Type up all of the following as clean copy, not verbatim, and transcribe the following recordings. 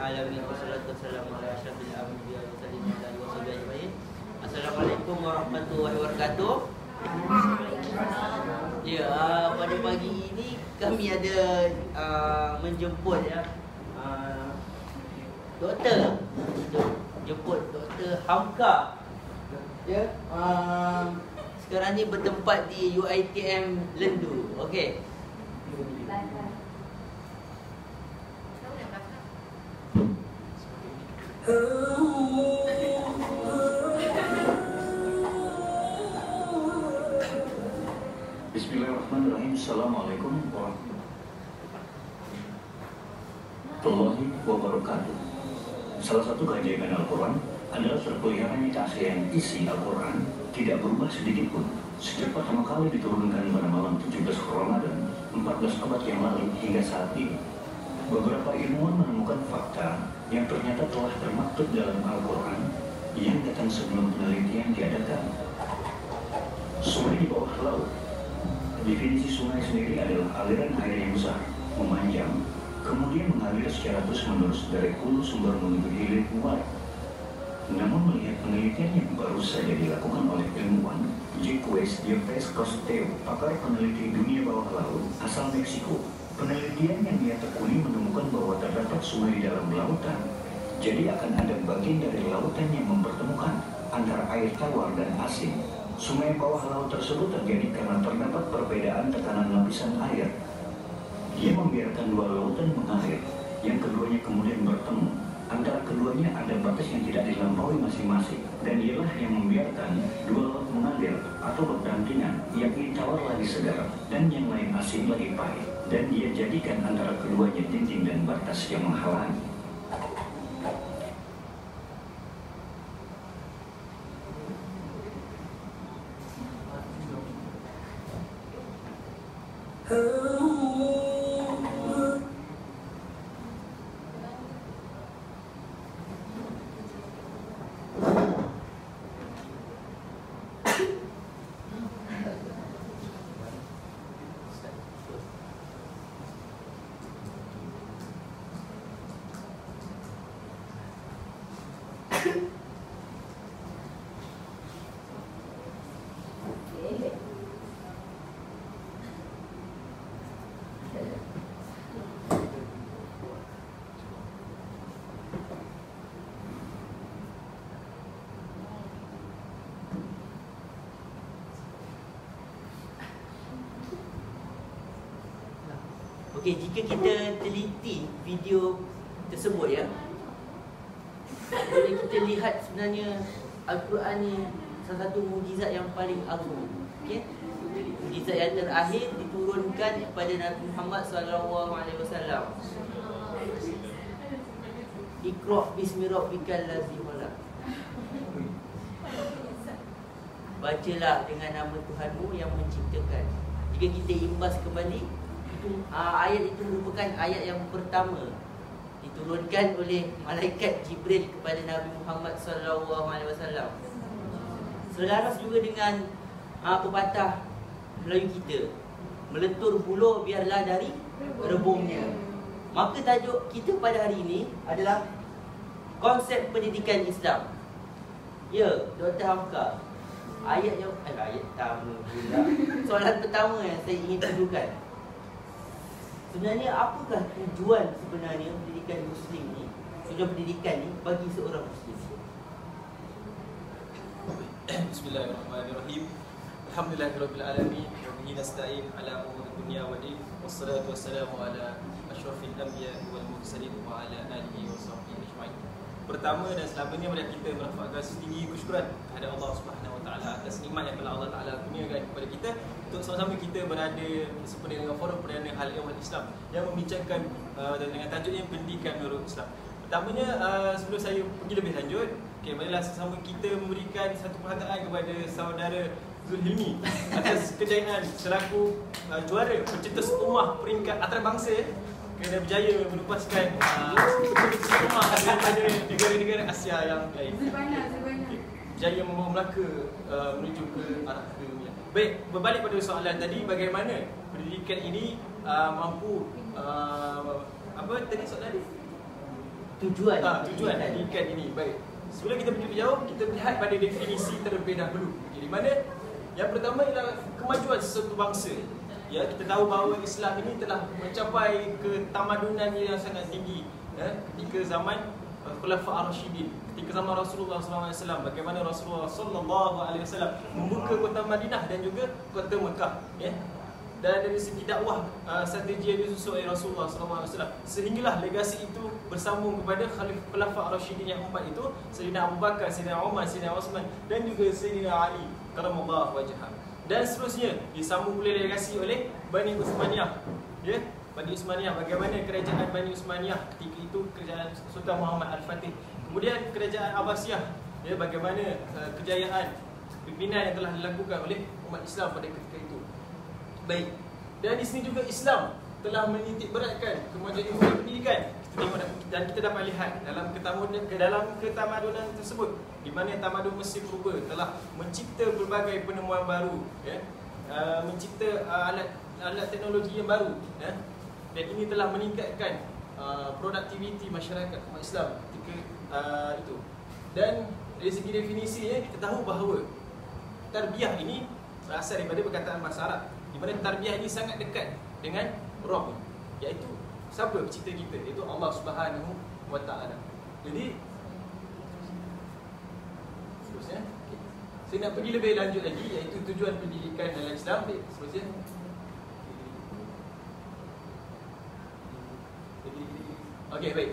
alamin wassalatu wassalamu ala asyrafil anbiya'i wa sallallahu alaihi wasallam. Assalamualaikum warahmatullahi wabarakatuh. Ya, pada pagi ini kami ada menjemput ya doktor. Jemput Dr. Hamka. Ya, sekarang ni bertempat di UiTM Lendu. Okey. Bismillahirrahmanirrahim. Assalamualaikum warahmatullahi wabarakatuh. Salah satu keajaiban Al-Quran adalah terpeliharanya keaslian isi Al-Quran tidak berubah sedikit pun sejak pertama kali diturunkan pada malam 17 Ramadan 14 abad yang lalu hingga saat ini. Beberapa ilmuwan menemukan fakta yang ternyata telah termaktub dalam Al-Quran yang datang sebelum penelitian diadakan. Sungai di bawah laut. Definisi sungai sendiri adalah aliran air yang besar, memanjang, kemudian mengalir secara terus-menerus dari hulu sumber menuju hilir muara. Namun melihat penelitian yang baru saja dilakukan oleh ilmuwan Jacques Yepes Costeo, pakar peneliti dunia bawah laut asal Meksiko, penelitian yang dia tekuni menemukan bahwa terdapat sungai di dalam lautan. Jadi akan ada bagian dari lautan yang mempertemukan antara air tawar dan asin. Sungai bawah laut tersebut terjadi karena terdapat perbedaan tekanan lapisan air. Dia membiarkan dua lautan mengalir, yang keduanya kemudian bertemu. Antara keduanya ada batas yang tidak dilampaui masing-masing, dan ialah yang membiarkan dua laut mengalir atau berdampingan, yakni tawar lagi segar dan yang lain asin lagi pahit, dan dia jadikan antara keduanya dinding dan batas yang menghalangi. Okey, jika kita teliti video tersebut ya, boleh kita lihat sebenarnya Al-Quran ni salah satu mukjizat yang paling agung. Okey, mukjizat yang terakhir diturunkan kepada Nabi Muhammad SAW. Iqra bismi rabbikal ladzi khalaq. Bacalah dengan nama Tuhanmu yang menciptakan. Jika kita imbas kembali, ayat itu merupakan ayat yang pertama diturunkan oleh malaikat Jibril kepada Nabi Muhammad SAW. Selaras juga dengan pepatah Melayu kita, meletur buluh biarlah dari rebungnya. Maka tajuk kita pada hari ini adalah konsep pendidikan Islam. Ya, Dr. Hamka, ayat pertama pula. Soalan pertama yang saya ingin tunjukkan, sebenarnya apakah tujuan sebenarnya pendidikan Muslim ni, tujuan pendidikan ni bagi seorang Muslim? Bismillahirrahmanirrahim. Alhamdulillahirabbil alamin wa bihi nasta'in ala umuri dunya wa din. Wassalatu wassalamu ala asyrafil anbiya'i wal mursalin wa ala alihi wa sahbihi ajma'in. Pertama dan selamanya marilah kita merafakkan setinggi kesyukuran kepada Allah Subhanahu wa taala atas nikmat yang telah Allah Taala kurniakan kepada kita untuk sama-sama kita berada bersempena dengan forum perdana Hal Ehwal Islam yang membincangkan dengan tajuknya pendidikan menurut Islam. Pertamanya, sebelum saya pergi lebih lanjut, marilah sama kita memberikan satu penghargaan kepada saudara Zulhilmi atas kejayaan selaku juara pencetus ummah peringkat antarabangsa kerana berjaya menupaskan ummah daripada negara-negara Asia yang lain. Berjaya membawa Melaka menuju ke arah dunia. Baik, berbalik pada soalan tadi, bagaimana pendidikan ini mampu apa tadi soalan tadi? tujuan pendidikan ini. Baik. Sebelum kita pergi lebih jauh, kita melihat pada definisi terlebih dahulu. Di mana yang pertama ialah kemajuan sesuatu bangsa. Ya, kita tahu bahawa Islam ini telah mencapai ketamadunan yang sangat tinggi. Ketika zaman Khulafa' Ar-Rasyidin, ketika zaman Rasulullah SAW, bagaimana Rasulullah SAW membuka kota Madinah dan juga kota Mekah. Ya. Dan dari segi dakwah, strategi yang disusun oleh Rasulullah SAW, sehinggalah legasi itu bersambung kepada Khulafa' Ar-Rasyidin yang 4 itu, Sayyidina Abu Bakar, Sayyidina Umar, Sayyidina Uthman dan juga Sayyidina Ali karamallahu wajhah. Dan seterusnya disambung oleh legasi oleh Bani Uthmaniyah. Ya, Bani Uthmaniyah, bagaimana kerajaan Bani Uthmaniyah ketika itu kerajaan Sultan Muhammad Al-Fatih. Kemudian kerajaan Abbasiyah, ya, bagaimana kejayaan pimpinan yang telah dilakukan oleh umat Islam pada ketika itu. Baik. Dan di sini juga Islam telah menitik beratkan kemajuan ilmu dan pendidikan. Kita tengok dan kita dapat lihat dalam ketamadunan tersebut, di mana tamadun Mesir purba telah mencipta pelbagai penemuan baru, ya, mencipta alat teknologi yang baru, ya, dan ini telah meningkatkan produktiviti masyarakat umat Islam ketika itu. Dan dari segi definisi, ya, kita tahu bahawa tarbiyah ini berasal daripada perkataan bahasa Arab, di mana tarbiyah ini sangat dekat dengan Rabb, iaitu siapa pencipta kita, iaitu Allah Subhanahu wa Ta'ala. Jadi seterusnya, saya nak pergi lebih lanjut lagi, iaitu tujuan pendidikan dalam Islam. Seterusnya, okey, baik.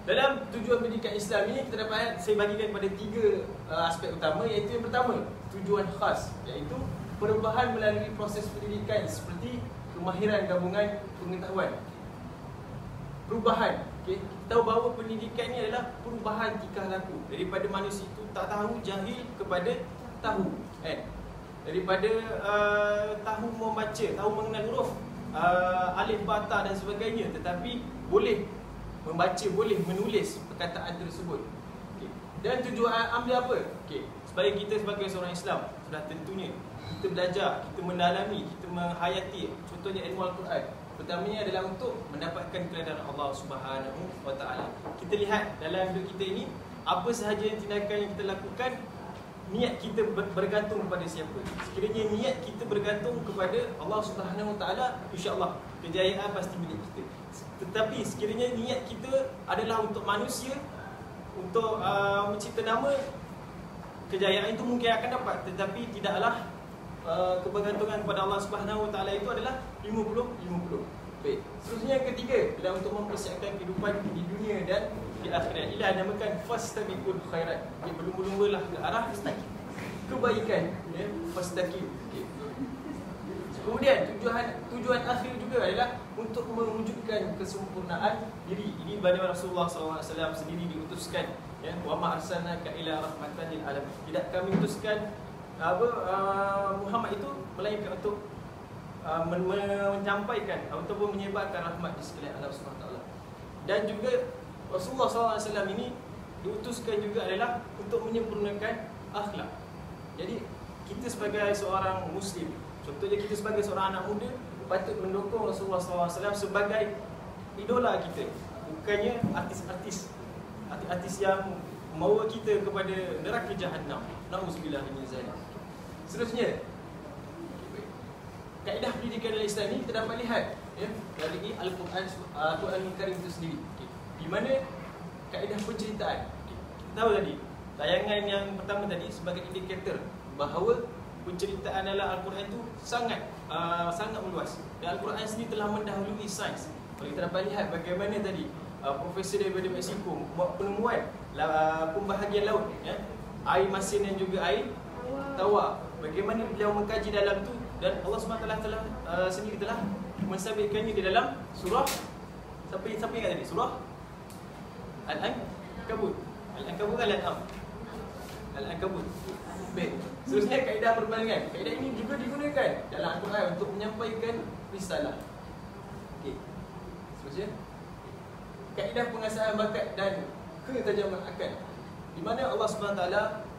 Dalam tujuan pendidikan Islam ini, kita dapat saya bagikan pada 3 aspek utama, iaitu yang pertama, tujuan khas, iaitu perubahan melalui proses pendidikan seperti kemahiran gabungan pengetahuan. Perubahan, okey. Kita tahu bahawa pendidikan ini adalah perubahan tingkah laku daripada manusia itu tak tahu, jahil kepada tahu, kan? Daripada tahu membaca, tahu mengenal huruf, alif, ba, ta dan sebagainya, tetapi boleh membaca, boleh menulis perkataan tersebut. Okay. Dan tujuan ambil apa? Okay. Supaya kita sebagai seorang Islam, sudah tentunya kita belajar, kita mendalami, kita menghayati, contohnya ilmu Al-Quran. Pertamanya adalah untuk mendapatkan keridaan Allah Subhanahu wa Ta'ala. Kita lihat dalam hidup kita ini, apa sahaja yang tindakan yang kita lakukan, niat kita bergantung kepada siapa. Sekiranya niat kita bergantung kepada Allah Subhanahu wa Ta'ala, insya-Allah kejayaan pasti milik kita. Tetapi sekiranya niat kita adalah untuk manusia, untuk mencipta nama, kejayaan itu mungkin akan dapat, tetapi tidaklah kebergantungan kepada Allah Subhanahu wa Ta'ala itu adalah 50-50. Baik. Seterusnya yang ketiga adalah untuk mempersiapkan kehidupan di dunia dan di akhirat. Ia dinamakan fastabiqul khairat. Ia berlumba-lumbalah ke arah kebaikan, ya, fastaqim. Okay. Kemudian tujuan akhir juga adalah untuk mewujudkan kesempurnaan diri. Ini bagaimana Rasulullah SAW sendiri diutuskan, ya, wa ma arsalnaka ila rahmatan lil alamin. Tidak kami utuskan Muhammad itu melainkan untuk menyampaikan ataupun menyebarkan rahmat di sekalian alam SWT. Dan juga Rasulullah SAW ini diutuskan juga adalah untuk menyempurnakan akhlak. Jadi kita sebagai seorang Muslim, contohnya kita sebagai seorang anak muda, patut mendukung Rasulullah SAW sebagai idola kita, bukannya artis-artis yang membawa kita kepada neraka Jahannam. Na'udzubillah min zalik. Seterusnya, kaedah pendidikan dalam Islam ini kita dapat lihat, ya, dari Al-Quran Karim itu sendiri, okay, di mana kaedah penceritaan. Okay, kita tahu tadi tayangan yang pertama tadi sebagai indikator bahawa penceritaan dalam Al-Quran itu sangat meluas. Dan Al-Quran sendiri telah mendahului sains. Kalau kita dapat lihat bagaimana tadi profesor daripada Mexico buat penemuan pembahagian laut, ya, air masin dan juga air tawar. Bagaimana beliau mengkaji dalam tu, dan Allah SWT sendiri telah mensabitkannya di dalam surah, siapa ingat tadi? Surah Al-Ankabut. Al-Ankabut kan Al-An'am. Al-Ankabut. Baik. Seterusnya kaedah perbandingan. Kaedah ini juga digunakan dalam Al-Quran untuk menyampaikan risalah. Okey. Seterusnya kaedah pengasahan bakat dan ketajaman akal, di mana Allah SWT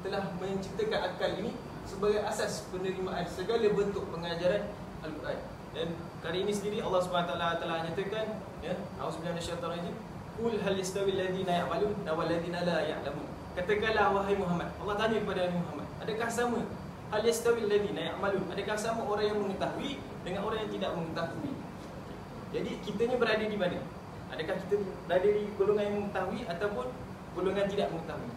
telah menciptakan akal ini sebagai asas penerimaan segala bentuk pengajaran Al-Quran. Dan kali ini sendiri Allah SWT telah nyatakan, ya, auzubillahi minasyaitonir rajim, Qul hal yastawi alladhina ya'malun wal ladzina la ya'lamun. Katakanlah wahai Muhammad, Allah tanya kepada Nabi Muhammad, adakah sama hal yastawi alladhina ya'malun, adakah sama orang yang mengetahui dengan orang yang tidak mengetahui? Jadi kita ni berada di mana? Adakah kita berada di golongan yang mengetahui ataupun golongan tidak mengetahui?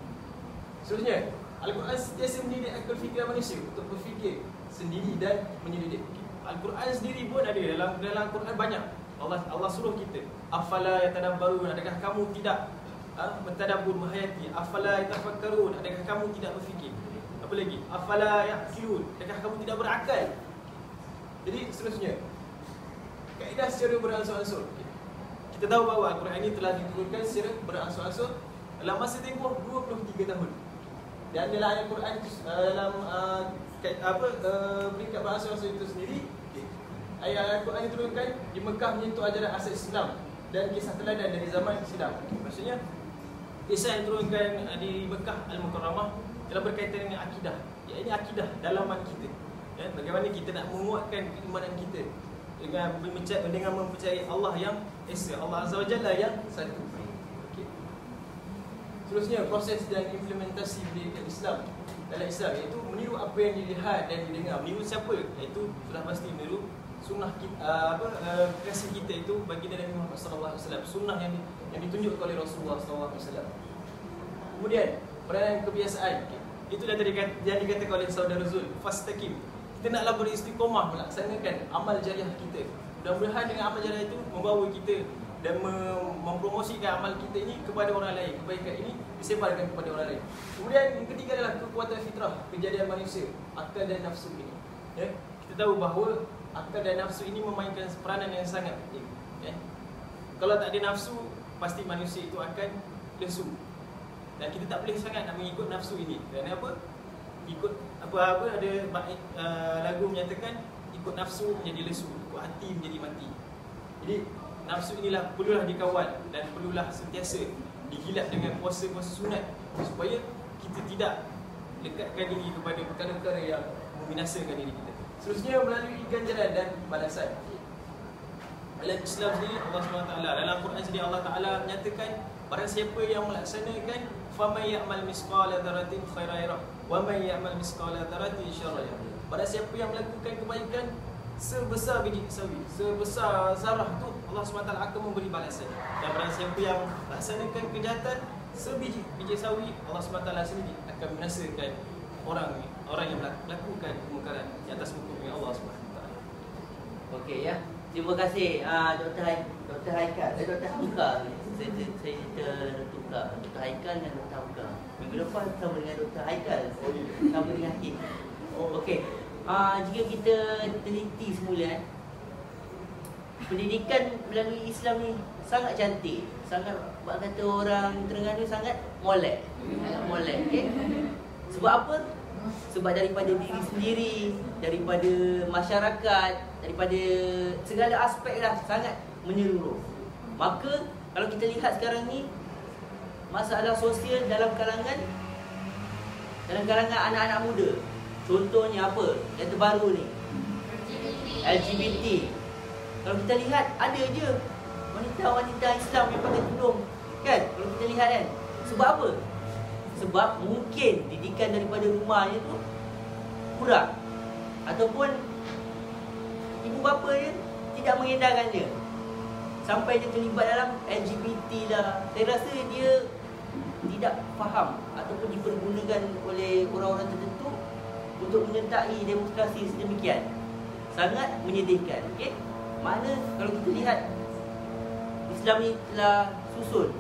Seterusnya, Al-Quran sentiasa mendidik akal fikiran manusia untuk berfikir sendiri dan menyelidik. Al-Quran sendiri pun ada dalam Al-Quran banyak. Allah suruh kita, afala yatadabbarun, adakah kamu tidak mentadabbur, menghayati? Afala yatafakkarun, adakah kamu tidak berfikir? Apa lagi? Afala yaqilun, adakah kamu tidak berakal? Jadi seterusnya, kaedah secara beransur-ansur. Kita tahu bahawa Al-Quran ini telah diturunkan secara beransur-ansur dalam masa tempoh 23 tahun. Dan dalam Al-Quran dalam peringkat beransur-ansur itu sendiri, ayat Al-Quran diturunkan di Mekah menyentuh ajaran asas Islam dan kisah teladan dari zaman Islam. Maksudnya kisah yang diturunkan di Mekah Al-Mukarramah dalam berkaitan dengan akidah. Iaitu akidah dalaman kita. Ya, bagaimana kita nak menguatkan keimanan kita dengan mempercayai Allah yang Esa, Allah Azza wa Jalla yang satu. Okay. Seterusnya, proses dan implementasi pendidikan Islam dalam Islam, iaitu meniru apa yang dilihat dan didengar. Meniru siapa? Iaitu sudah pasti meniru sunnah kita, kasih kita itu baginda Nabi Muhammad SAW, sunnah yang ditunjukkan oleh Rasulullah SAW. Kemudian peranan kebiasaan, itu dah tadi yang dikatakan oleh saudara Zul, fastaqim. Kita naklah beristiqomah melaksanakan amal jariah kita. Mudah-mudahan dengan amal jariah itu membawa kita dan mempromosikan amal kita ini kepada orang lain. Kebaikan ini disebarkan kepada orang lain. Kemudian yang ketiga adalah kekuatan fitrah, kejadian manusia, akal dan nafsu ini. Ya, kita tahu bahawa akal dan nafsu ini memainkan peranan yang sangat penting. Ya. Kalau tak ada nafsu, pasti manusia itu akan lesu. Dan kita tak boleh sangat nak mengikut nafsu ini. Kerana apa? Ikut apa-apa ada lagu menyatakan ikut nafsu menjadi lesu, ikut hati menjadi mati. Jadi nafsu inilah perlulah dikawal dan perlulah sentiasa digilat dengan puasa-puasa sunat supaya kita tidak dekatkan diri kepada perkara-perkara yang membinasakan diri kita. Seterusnya melalui ganjaran dan balasan. Dalam Islam sendiri Allah SWT dalam Quran sendiri Allah Ta'ala menyatakan barang siapa yang melaksanakan faman ya'mal misqala dzarratin khairan yarah wa man ya'mal misqala dzarratin syarran yarah. Barang siapa yang melakukan kebaikan sebesar biji sawi, sebesar zarah tu Allah SWT akan memberi balasan. Dan barang siapa yang melaksanakan kejahatan sebiji sawi, Allah SWT sendiri akan membinasakan orang yang melakukan kemungkaran di atas muka bumi Allah SWT. Okey ya. Terima kasih Dr. Haikal, Dr. Hamka. Saya tertukar Dr. Haikal dan Dr. Hamka. Minggu depan sama dengan Dr. Haikal, sama dengan Hakim. Okey. Jika kita teliti semula, pendidikan melalui Islam ni sangat cantik, sangat, buat kata orang Terengganu, sangat molek. Sangat molek, okey. Sebab apa? Sebab daripada diri sendiri, daripada masyarakat, daripada segala aspek lah, sangat menyeluruh. Maka kalau kita lihat sekarang ni, masalah sosial dalam kalangan anak-anak muda, contohnya apa yang terbaru ni, LGBT. Kalau kita lihat, ada je wanita-wanita Islam yang pakai tudung, kan? Kalau kita lihat kan, sebab apa? Sebab mungkin didikan daripada rumahnya tu kurang, ataupun ibu bapa dia tidak mengedarkannya sampai dia terlibat dalam LGBT lah. Saya rasa dia tidak faham ataupun dipergunakan oleh orang-orang tertentu untuk menyertai demonstrasi sedemikian. Sangat menyedihkan. Okay? Mana kalau kita lihat Islam ni telah susun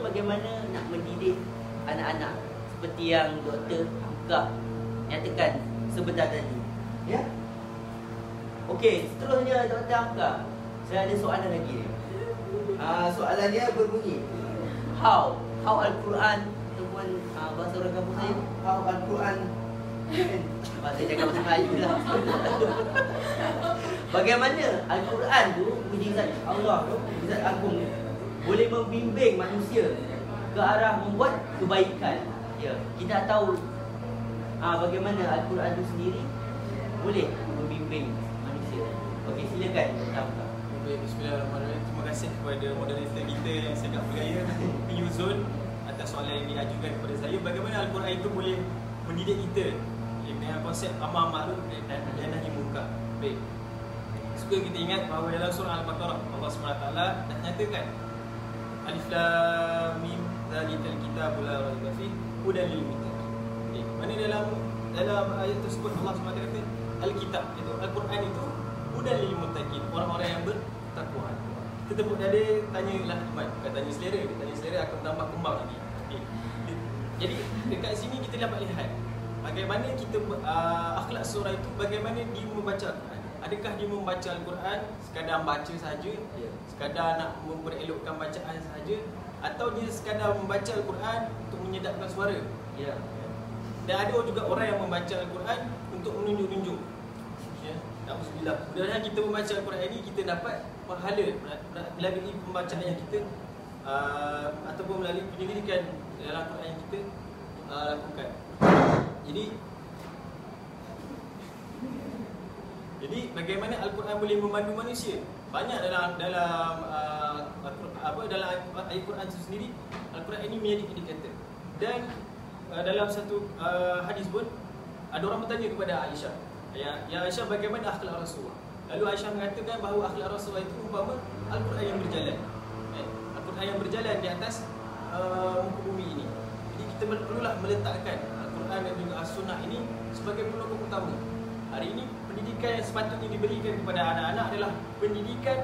bagaimana nak mendidik anak-anak seperti yang Dr. Hamka nyatakan sebentar tadi. Ya? Okey, seterusnya Dr. Hamka, saya ada soalan lagi. Soalannya berbunyi, How Al-Quran, ataupun bahasa orang kampung saya, how Al-Quran, saya cakap bahasa Melayu lah. Bagaimana Al-Quran tu, mujizat Allah tu, mujizat agung, boleh membimbing manusia ke arah membuat kebaikan. Ya, kita tahu bagaimana Al-Quran itu sendiri boleh membimbing manusia. Okey, silakan Dr. Hamka. Baik, bismillahirrahmanirrahim. Terima kasih kepada moderator kita yang sangat bergaya, Yuzul, atas soalan yang diajukan kepada saya. Bagaimana Al-Quran itu boleh mendidik kita dengan konsep amar ma'ruf dan nahi munkar. Baik. Suka kita ingat bahawa dalam surah Al-Baqarah Allah SWT dah nyatakan Alif Lam Mim Zalikal Kitabul La Raiba Fihi Hudan lil Muttaqin. Baik. Mana dalam ayat tersebut Allah SWT kata Al-Kitab itu Al-Quran itu Hudan lil Muttaqin, orang-orang yang bertakwa. Kita tepuk dada, tanyalah iman, bukan tanya selera. Tanya selera akan tambah kembang lagi. Okay. Jadi dekat sini kita dapat lihat bagaimana kita akhlak surah itu, bagaimana dia membaca Al-Quran. Adakah dia membaca Al-Quran sekadar baca saja, sekadar nak memperelokkan bacaan saja, atau dia sekadar membaca Al-Quran untuk menyedapkan suara? Ya. Dan ada juga orang yang membaca Al-Quran untuk menunjuk-nunjuk. Ya, alhamdulillah. Mudah-mudahan kita membaca Al-Quran ini kita dapat pahala melalui pembacaan yang kita ataupun melalui pendidikan dalam Al-Quran yang kita lakukan. Jadi bagaimana Al-Quran boleh memandu manusia? Banyak dalam ayat Quran itu sendiri, Al-Quran ini menjadi indikator. Dan dalam satu hadis pun ada orang bertanya kepada Aisyah, ya Aisyah, bagaimana akhlak Rasulullah? Lalu Aisyah mengatakan bahawa akhlak Rasulullah itu umpama Al-Quran yang berjalan. Al-Quran yang berjalan di atas muka bumi ini. Jadi kita perlulah meletakkan Al-Quran dan juga As-Sunnah ini sebagai pelopor utama. Hari ini pendidikan yang sepatutnya diberikan kepada anak-anak adalah pendidikan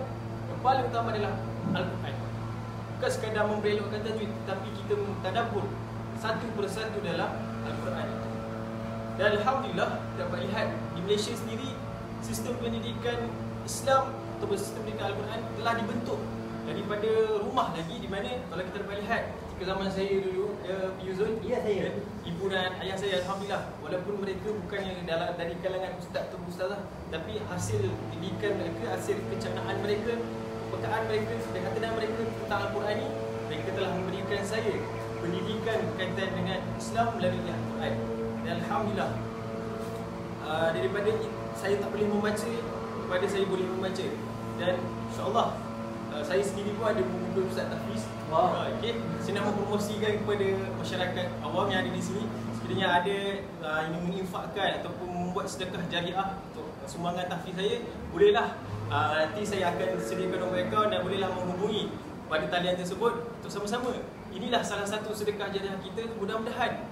yang paling utama adalah Al-Quran. Bukan sekadar memperelokkan tajwid, tetapi kita mentadabbur satu persatu dalam Al-Quran. Dan alhamdulillah dapat lihat di Malaysia sendiri sistem pendidikan Islam atau sistem pendidikan Al-Quran telah dibentuk daripada rumah lagi, di mana kalau kita dapat lihat ketika zaman saya dulu, Yuzul, Ya, saya. ibu dan ayah saya alhamdulillah, walaupun mereka bukannya dari kalangan ustaz atau ustazah, tapi hasil pendidikan mereka, hasil kencangkaan mereka, kepekaan mereka dan keterangan mereka tentang Al-Quran ini, mereka telah memberikan saya pendidikan berkaitan dengan Islam melalui Al-Quran. Dan alhamdulillah daripada saya tak boleh membaca kepada saya boleh membaca. Dan insya-Allah saya sendiri pun ada buku Ustaz Tafiz. Okey, saya nak mempromosikan kepada masyarakat awam yang ada di sini, sekiranya ada ingin menginfakkan ataupun membuat sedekah jariah untuk sumbangan tahfiz saya, bolehlah nanti saya akan sediakan nombor akaun dan bolehlah menghubungi pada talian tersebut untuk sama-sama. Inilah salah satu sedekah jariah kita. Mudah-mudahan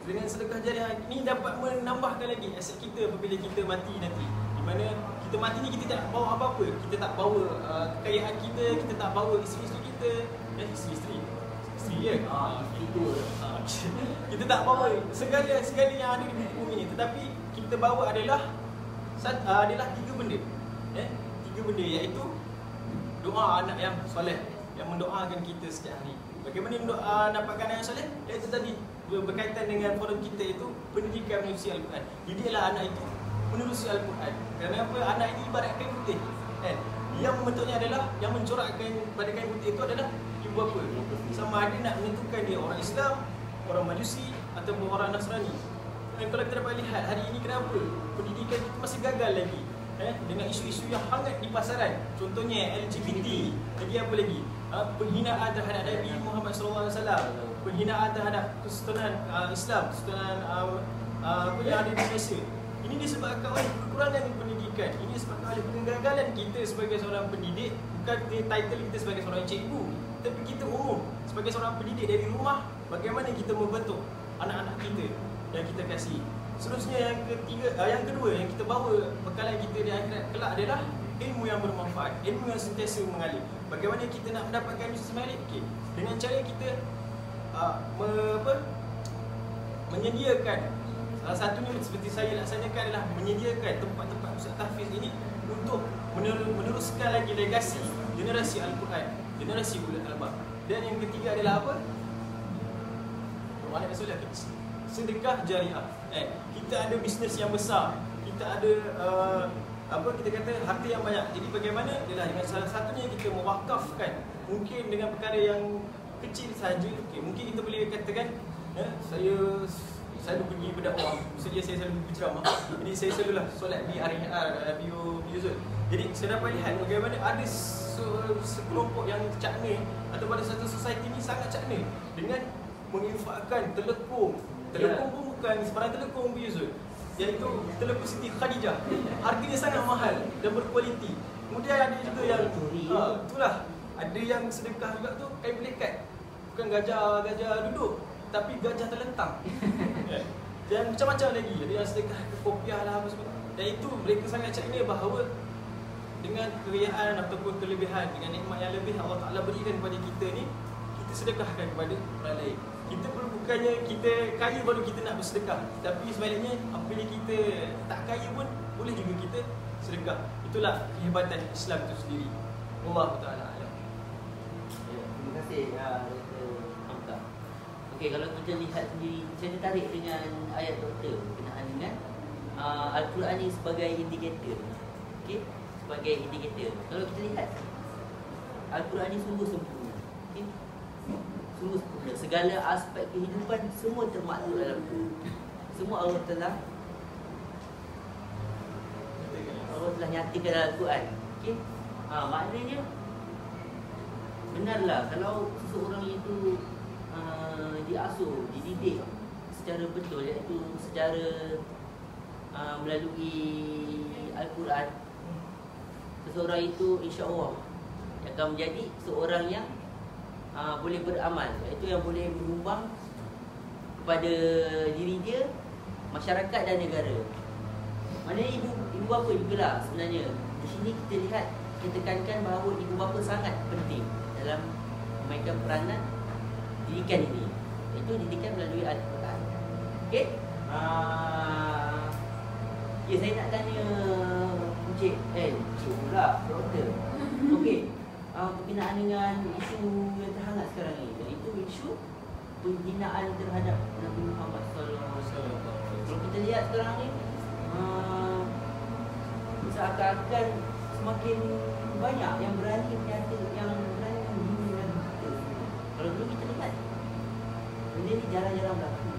dengan sedekah jariah ini dapat menambahkan lagi aset kita apabila kita mati nanti. Di mana kita mati ni kita tak bawa apa-apa. Kita tak bawa kekayaan kita, kita tak bawa isteri-isteri kita. Isteri ya. Kita tak bawa segala yang ada di bumi ini, tetapi kita bawa adalah tiga benda. Tiga benda, iaitu doa anak yang soleh yang mendoakan kita setiap hari. Bagaimana mendoa dapatkan anak yang soleh? Iaitu tadi berkaitan dengan forum kita, itu pendidikan menerusi Al-Quran. Didiklah anak itu menerusi Al-Quran. Kerana apa? Anak ini ibarat kain putih, kan? Yang membentuknya adalah, yang mencorakkan pada kain putih itu adalah ibu bapa. Sama ada nak menentukan dia orang Islam, orang Majusi ataupun orang Nasrani. Dan kalau kita dapat lihat hari ini, kenapa pendidikan kita masih gagal lagi dengan isu-isu yang hangat di pasaran. Contohnya LGBT, lagi apa lagi? Penghinaan terhadap Nabi Muhammad SAW, penghinaan terhadap kesultanan Islam, kesultanan apa yang ada di Malaysia. Ini disebabkan oleh kekurangan pendidikan. Ini disebabkan oleh kegagalan kita sebagai seorang pendidik. Bukan title kita sebagai seorang cikgu, tapi kita umum sebagai seorang pendidik dari rumah. Bagaimana kita membentuk anak-anak kita yang kita kasih. Seterusnya yang kedua yang kita bawa bekalan kita di akhirat kelak adalah ilmu yang bermanfaat, ilmu yang sentiasa mengalir. Bagaimana kita nak mendapatkan ilmu semalik? Okay. Dengan cara kita menyediakan, salah satunya seperti saya laksanakan adalah menyediakan tempat-tempat Ustaz Tahfiz ini untuk meneruskan lagi legasi generasi Al-Quran, generasi ulul albab. Dan yang ketiga adalah apa? Mana solat sedekah jariah. Kita ada bisnes yang besar, kita ada kita kata harta yang banyak. Jadi bagaimana adalah dengan salah satunya kita mewakafkan, mungkin dengan perkara yang kecil saja. Okay, mungkin kita boleh katakan saya selalu pergi berdakwah. Maksudnya saya selalu berceramah. Jadi saya selalulah solat di RHR, Biozul. Jadi saya dapat lihat bagaimana ada sekelompok yang cakna atau pada satu society ni sangat cakna dengan menginfakkan telekung. Telekung pun bukan sebarang telekung Biozul, iaitu telekung Siti Khadijah. Harganya sangat mahal dan berkualiti. Kemudian ada juga yang itulah, ada yang sedekah juga tu kain pelikat. Bukan gajah duduk, tapi gajah terlentang. Dan macam-macam lagi. Ada yang sedekah kopiah lah apa semua. Dan itu mereka sangat cakna bahawa dengan kekayaan ataupun kelebihan, dengan nikmat yang lebih Allah Ta'ala berikan kepada kita ni, kita sedekahkan kepada orang lain. Kita bukannya kita kaya baru kita nak bersedekah, tapi sebaliknya apabila kita tak kaya pun boleh juga kita sedekah. Itulah kehebatan Islam itu sendiri. Wallahu Ta'ala alam. Terima kasih Dr. Hamka. Okey, kalau kita lihat sendiri, saya tertarik dengan ayat doktor berkenaan dengan Al-Quran ni sebagai indikator. Okey, sebagai indikator. Kalau kita lihat Al-Quran ni sungguh sempurna. Okey, sungguh sempurna. Segala aspek kehidupan semua termaklum dalam Al-Quran. Semua Allah telah nyatakan dalam Al-Quran. Okey, maknanya benarlah kalau seseorang itu diasuh, dididik secara betul, iaitu secara melalui Al-Quran, seseorang itu insya-Allah akan menjadi seorang yang boleh beramal, iaitu yang boleh menyumbang kepada diri dia, masyarakat dan negara. Maknanya ibu bapa jugalah sebenarnya. Di sini kita lihat, kita tekankan bahawa ibu bapa sangat penting dalam memainkan peranan didikan ini, iaitu didikan melalui Al-Quran. Okey, ya, saya nak tanya Encik pula doktor. Okey, berkenaan dengan isu yang terhangat sekarang ni, iaitu isu penghinaan terhadap Nabi Muhammad SAW. Kalau kita lihat sekarang ni, seakan-akan semakin banyak yang berani menghina kita. Kalau dulu kita lihat benda ni jarang-jarang berlaku.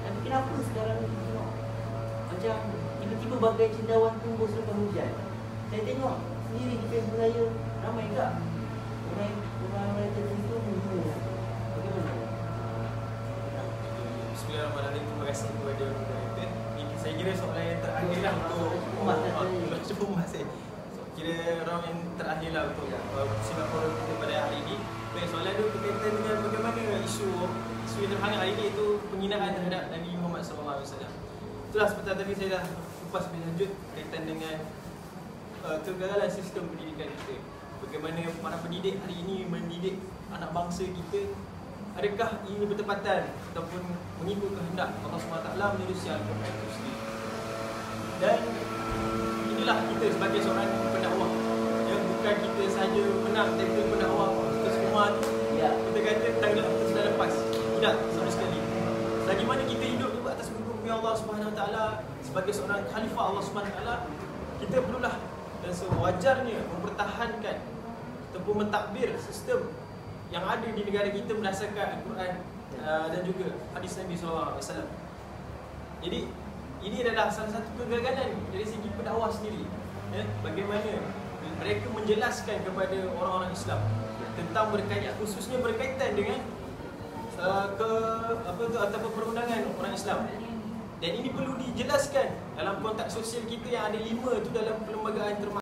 Tapi kenapa sekarang ni tengok macam tiba-tiba bagai cendawan tumbuh selepas hujan. Saya tengok sendiri di Facebook saya, ramai tak orang tertentu menghina. Bagaimana? Bismillahirrahmanirrahim. Terima kasih kepada Dr. Saya kira soalan yang terakhir lah untuk umat saya. Kira round yang terakhir lah untuk Singapura kita pada hari ini. Baik, soalan itu berkaitan dengan bagaimana isu yang terhangat hari ini, itu penghinaan terhadap Nabi Muhammad SAW. Itulah seperti tadi saya dah kupas lebih lanjut berkaitan dengan kegagalan sistem pendidikan kita. Bagaimana para pendidik hari ini mendidik anak bangsa kita, adakah ini bertepatan ataupun mengikut kehendak Allah SWT menerusi Al-Quran itu sendiri. Dan inilah kita sebagai seorang pendakwah, ya, bukan kita saja menang title pendakwah kita semua tu kita kata tanggungjawab kita sudah lepas. Tidak, sama sekali. Selagi mana kita hidup di atas hukum Allah SWT sebagai seorang khalifah Allah SWT, kita perlulah dan sewajarnya mempertahankan ataupun mentadbir sistem yang ada di negara kita berdasarkan Al-Quran dan juga hadis Nabi SAW. Jadi ini adalah salah satu kegagalan dari segi pendakwah sendiri, ya, bagaimana mereka menjelaskan kepada orang-orang Islam tentang berkaitan, khususnya berkaitan dengan ataupun perundangan orang Islam. Dan ini perlu dijelaskan dalam konteks sosial kita yang ada 5 itu dalam perlembagaan termasuk